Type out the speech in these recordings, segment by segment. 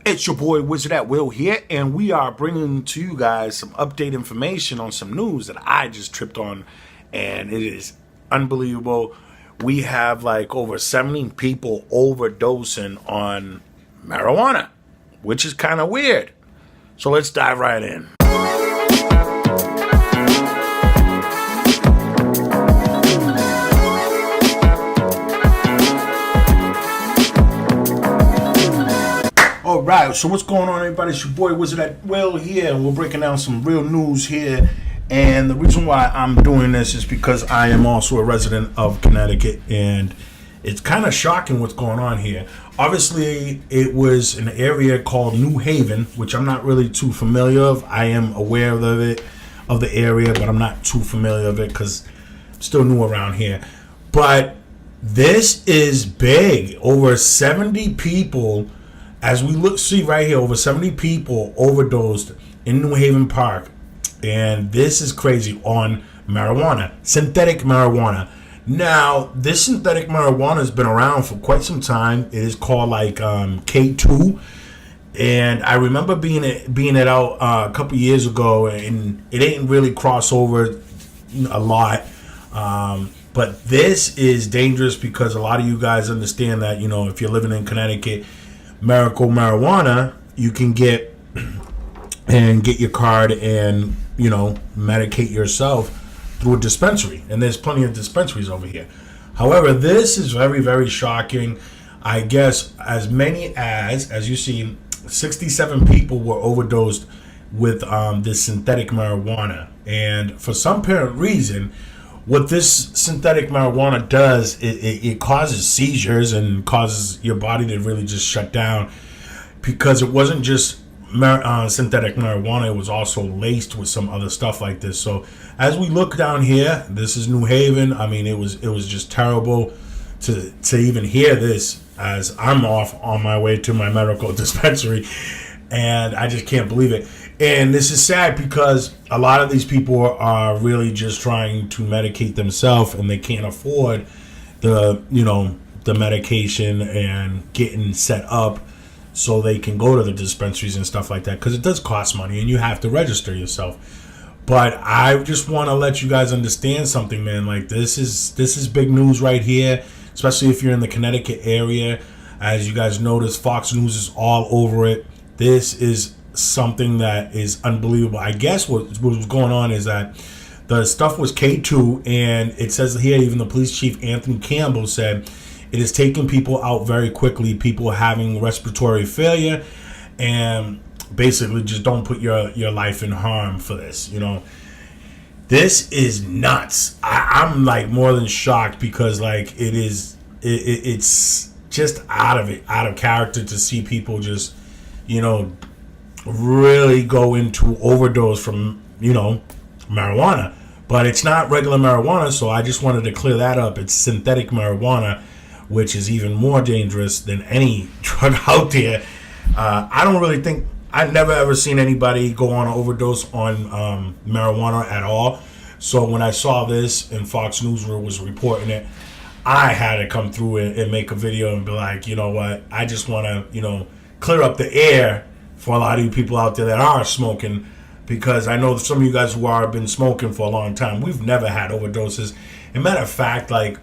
It's your boy Wizardatwill here, and we are bringing to you guys some update information on some news that I just tripped on, and it is unbelievable. We have like over 70 people overdosing on marijuana, which is kind of weird. So let's dive right in. All right, so what's going on, everybody? It's your boy Wizardatwill here, and we're breaking down some real news here. And the reason why I'm doing this is because I am also a resident of Connecticut, and it's kind of shocking what's going on here. Obviously, it was an area called New Haven, which I'm not really too familiar of. I am aware of it, of the area, but I'm not too familiar of it because I'm still new around here. But this is big. Over 70 people. As we see right here, over 70 people overdosed in New Haven Park. And this is crazy, on marijuana, synthetic marijuana. Now, this synthetic marijuana has been around for quite some time. It is called like K2. And I remember being it out a couple years ago, and it didn't really cross over a lot. But this is dangerous because a lot of you guys understand that, if you're living in Connecticut, medical marijuana, you can get your card and medicate yourself through a dispensary, and there's plenty of dispensaries over here. However, this is very, very shocking. I guess as many as you see, 67 people were overdosed with this synthetic marijuana, and for some apparent reason, what this synthetic marijuana does, it causes seizures and causes your body to really just shut down, because it wasn't just synthetic marijuana, it was also laced with some other stuff like this. So as we look down here, this is New Haven. I mean, it was just terrible to even hear this as I'm off on my way to my medical dispensary, and I just can't believe it. And this is sad because a lot of these people are really just trying to medicate themselves, and they can't afford the medication and getting set up so they can go to the dispensaries and stuff like that, because it does cost money and you have to register yourself. But I just want to let you guys understand something, man. Like, this is big news right here, especially if you're in the Connecticut area. As you guys notice, Fox News is all over it. This is something that is unbelievable. I guess what was going on is that the stuff was K2, and it says here, even the police chief Anthony Campbell said it is taking people out very quickly, people having respiratory failure, and basically just don't put your life in harm for this. This is nuts. I'm like more than shocked, because like it's just out of character to see people just really go into overdose from marijuana. But it's not regular marijuana, so I just wanted to clear that up. It's synthetic marijuana, which is even more dangerous than any drug out there. I've never ever seen anybody go on an overdose on marijuana at all. So when I saw this and Fox News was reporting it, I had to come through and make a video and be like, you know what, I just want to clear up the air for a lot of you people out there that are smoking, because I know some of you guys who have been smoking for a long time, we've never had overdoses. And matter of fact, like,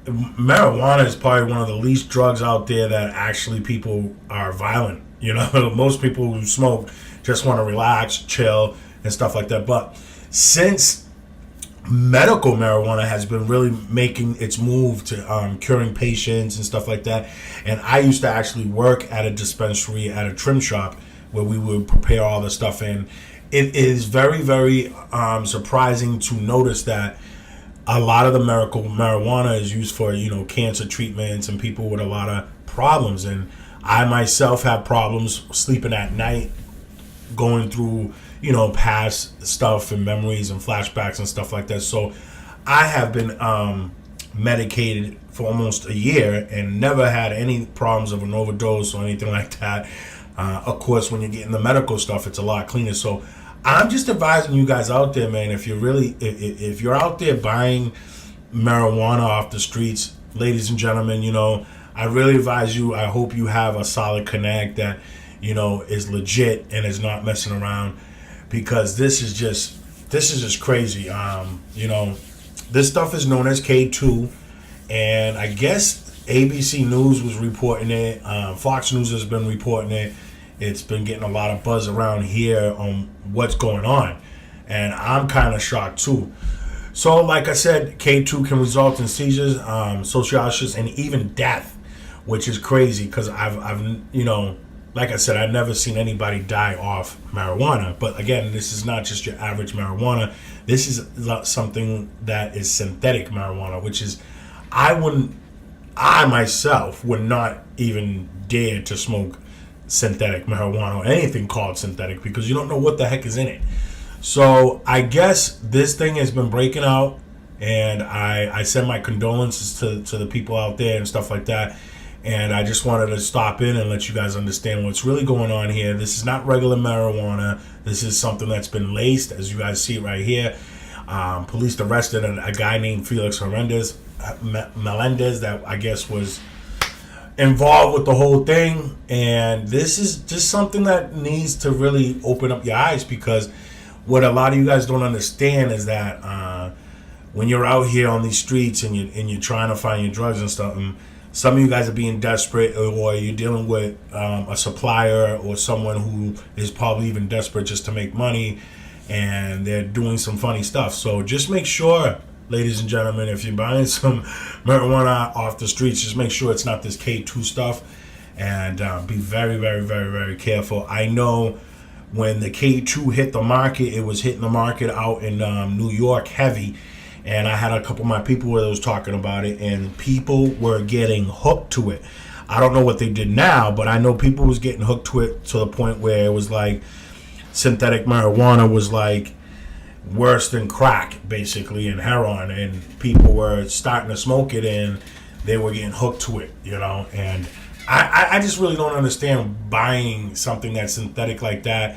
marijuana is probably one of the least drugs out there that actually people are violent. Most people who smoke just want to relax, chill, and stuff like that. But since medical marijuana has been really making its move to curing patients and stuff like that, and I used to actually work at a dispensary at a trim shop where we would prepare all the stuff, and it is very, very surprising to notice that a lot of the medical marijuana is used for cancer treatments and people with a lot of problems. And I myself have problems sleeping at night, going through past stuff and memories and flashbacks and stuff like that. So I have been medicated for almost a year and never had any problems of an overdose or anything like that. Of course, when you're getting the medical stuff, it's a lot cleaner. So I'm just advising you guys out there, man, if you're out there buying marijuana off the streets, ladies and gentlemen, I really advise you. I hope you have a solid connect that, is legit and is not messing around, because this is just crazy. This stuff is known as K2, and I guess ABC News was reporting it. Fox News has been reporting it. It's been getting a lot of buzz around here on what's going on, and I'm kind of shocked too. So, like I said, K2 can result in seizures, sociologists, and even death, which is crazy because I've like I said, I've never seen anybody die off marijuana. But again, this is not just your average marijuana. This is something that is synthetic marijuana, which is, I myself would not even dare to smoke synthetic marijuana or anything called synthetic, because you don't know what the heck is in it. So I guess this thing has been breaking out, and I send my condolences to the people out there and stuff like that. And I just wanted to stop in and let you guys understand what's really going on here. This is not regular marijuana. This is something that's been laced, as you guys see right here. Police arrested a guy named Felix Melendez that I guess was involved with the whole thing. And this is just something that needs to really open up your eyes, because what a lot of you guys don't understand is that when you're out here on these streets and you're trying to find your drugs and stuff, some of you guys are being desperate, or you're dealing with a supplier or someone who is probably even desperate just to make money, and they're doing some funny stuff. So just make sure, ladies and gentlemen, if you're buying some marijuana off the streets, just make sure it's not this K2 stuff, and be very, very, very, very careful. I know when the K2 hit the market, it was hitting the market out in New York heavy. And I had a couple of my people where I was talking about it, and people were getting hooked to it. I don't know what they did now, but I know people was getting hooked to it to the point where it was like synthetic marijuana was like worse than crack, basically, and heroin. And people were starting to smoke it, and they were getting hooked to it, And I just really don't understand buying something that's synthetic like that.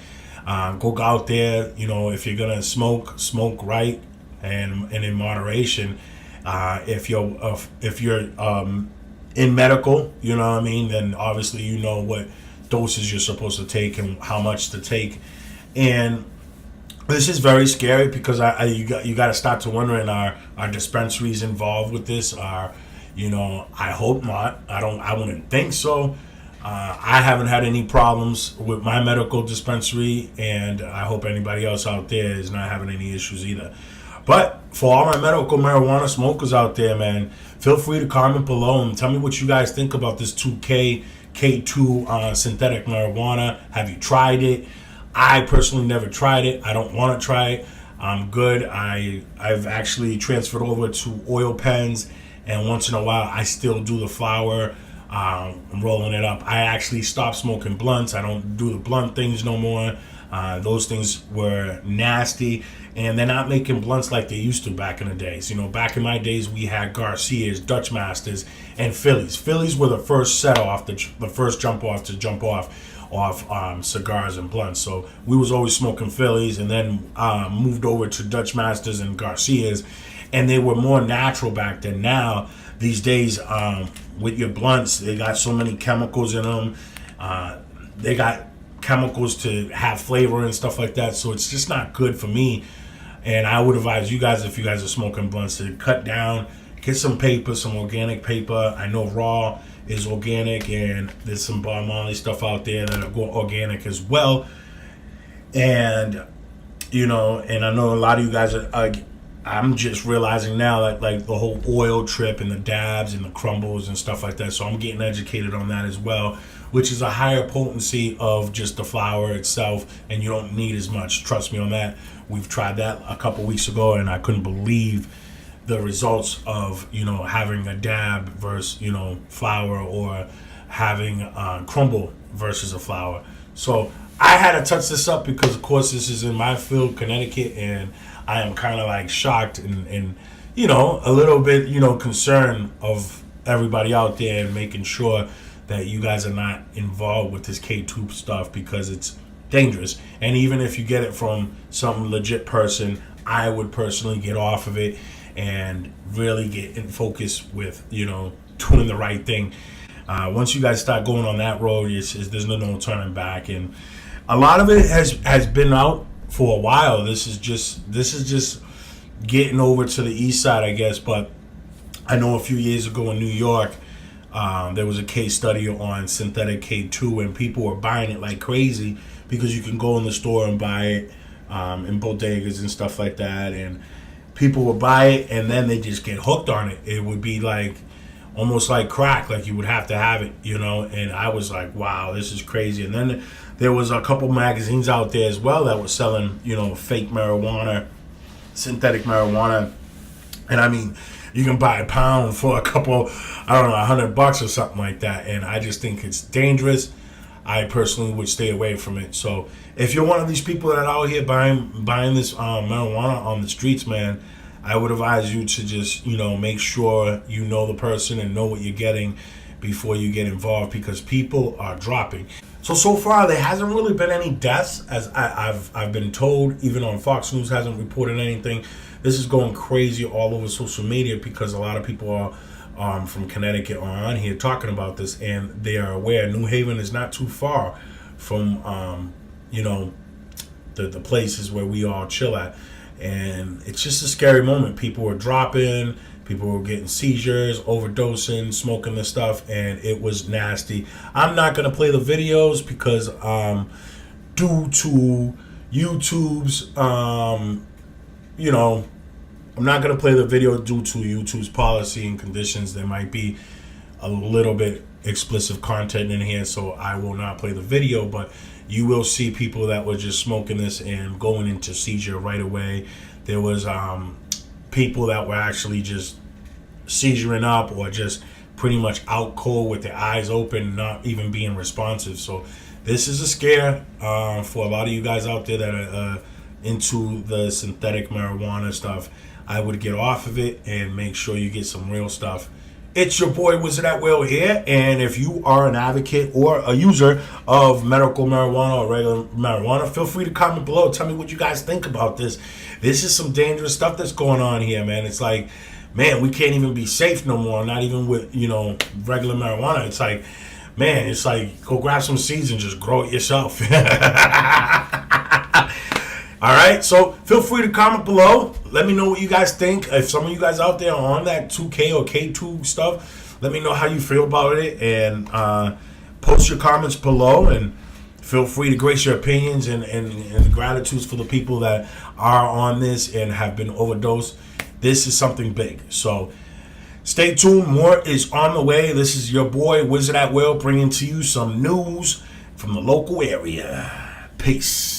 Go out there, if you're going to smoke right. And in moderation. If you're in medical, then obviously you know what doses you're supposed to take and how much to take. And this is very scary, because you got to start to wondering, are dispensaries involved with this? I hope not. I wouldn't think so. I haven't had any problems with my medical dispensary, and I hope anybody else out there is not having any issues either. But for all my medical marijuana smokers out there, man, feel free to comment below and tell me what you guys think about this 2K K2 synthetic marijuana. Have you tried it? I personally never tried it. I don't want to try it. I'm good. I've actually transferred over to oil pens, and once in a while I still do the flower. I'm rolling it up. I actually stopped smoking blunts. I don't do the blunt things no more. Those things were nasty, and they're not making blunts like they used to back in the days. Back in my days, we had Garcias, Dutch Masters, and Phillies. Phillies were the first set off, the first jump off cigars and blunts. So we was always smoking Phillies, and then moved over to Dutch Masters and Garcias, and they were more natural back then. Now, these days, with your blunts, they got so many chemicals in them. They got chemicals to have flavor and stuff like that, so it's just not good for me. And I would advise you guys, if you guys are smoking blunts, to cut down, get some paper, some organic paper. I know raw is organic, and there's some Bob Marley stuff out there that are organic as well. And and I know a lot of you guys are I'm just realizing now that, like, the whole oil trip and the dabs and the crumbles and stuff like that, so I'm getting educated on that as well, which is a higher potency of just the flower itself, and you don't need as much. Trust me on that. We've tried that a couple weeks ago, and I couldn't believe the results of having a dab versus flower, or having crumble versus a flower. So I had to touch this up because, of course, this is in my field, Connecticut, and I am kind of like shocked and a little bit concerned of everybody out there, and making sure that you guys are not involved with this K2 stuff, because it's dangerous. And even if you get it from some legit person, I would personally get off of it and really get in focus with doing the right thing. Once you guys start going on that road, there's no turning back, and a lot of it has been out for a while. This is just getting over to the east side, I guess. But I know a few years ago in New York, there was a case study on synthetic K2, and people were buying it like crazy because you can go in the store and buy it in bodegas and stuff like that, and people would buy it and then they just get hooked on it. It would be like almost like crack, like you would have to have it, and I was like, wow, this is crazy. And then there was a couple magazines out there as well that were selling, fake marijuana, synthetic marijuana, and I mean, you can buy a pound for a couple, I don't know, $100 or something like that, and I just think it's dangerous. I personally would stay away from it. So if you're one of these people that are out here buying this marijuana on the streets, man, I would advise you to just, make sure you know the person and know what you're getting before you get involved, because people are dropping. So far, there hasn't really been any deaths, as I've been told. Even on Fox News hasn't reported anything. This is going crazy all over social media because a lot of people are from Connecticut are on here talking about this, and they are aware. New Haven is not too far from, the places where we all chill at. And it's just a scary moment. People were dropping, people were getting seizures, overdosing, smoking this stuff, and it was nasty. I'm not going to play the videos because due to YouTube's, I'm not going to play the video due to YouTube's policy and conditions. There might be a little bit explicit content in here, so I will not play the video, but you will see people that were just smoking this and going into seizure right away. There was people that were actually just seizuring up or just pretty much out cold with their eyes open, not even being responsive. So this is a scare for a lot of you guys out there that are into the synthetic marijuana stuff. I would get off of it and make sure you get some real stuff. It's your boy Wizardatwill here, and if you are an advocate or a user of medical marijuana or regular marijuana, feel free to comment below. Tell me what you guys think about this. This is some dangerous stuff that's going on here, man. It's like, man, we can't even be safe no more, not even with, regular marijuana. It's like, man, it's like, go grab some seeds and just grow it yourself. All right, so feel free to comment below. Let me know what you guys think. If some of you guys out there are on that 2K or K2 stuff, let me know how you feel about it, and post your comments below, and feel free to grace your opinions and gratitudes for the people that are on this and have been overdosed. This is something big, so stay tuned. More is on the way. This is your boy Wizardatwill bringing to you some news from the local area. Peace.